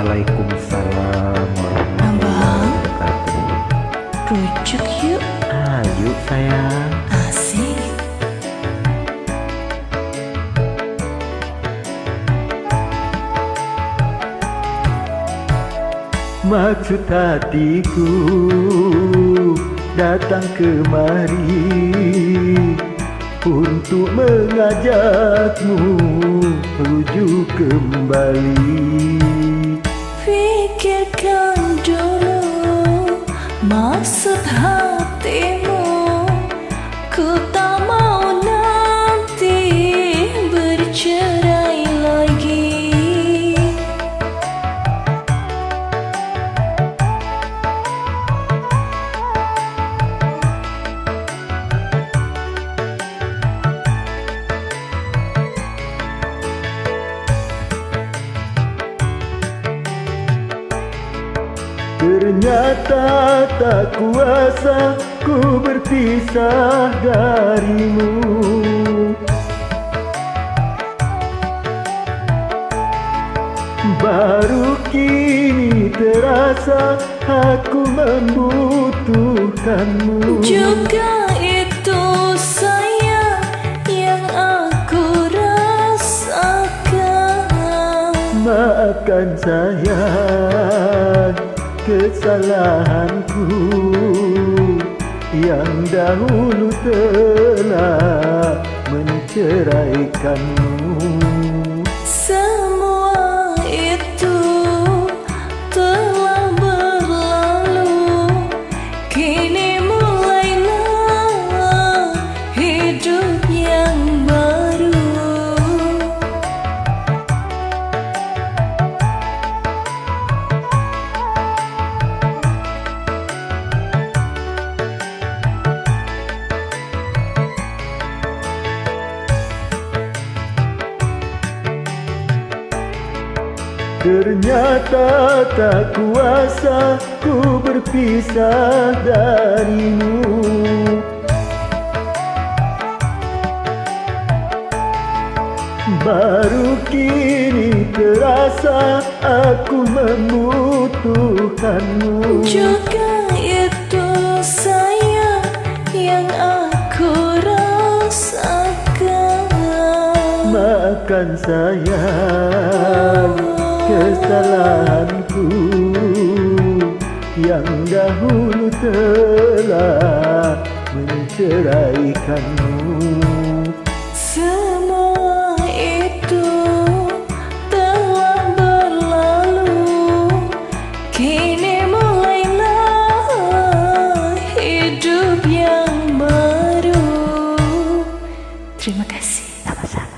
Waalaikumsalam warahmatullahi wabarakatuh. Rujuk yuk. Ayo sayang. Asik. Maksud hatiku datang kemari untuk mengajakmu rujuk kembali. Fikirkan dulu maksud hatimu. Ku tak mau nanti bercerai lagi. Ternyata tak kuasa ku berpisah darimu. Baru kini terasa aku membutuhkanmu. Juga itu sayang yang aku rasakan. Maafkan sayang kesalahanku yang dahulu telah menceraikanmu. Semua itu telah berlalu. Kini mulailah hidup yang baru. Ternyata tak kuasa ku berpisah darimu. Baru kini terasa aku membutuhkanmu. Juga itu sayang yang aku rasakan. Maafkan sayang kesalahanku yang dahulu telah menceraikanmu. Semua itu telah berlalu. Kini mulailah hidup yang baru. Terima kasih. Sama-sama.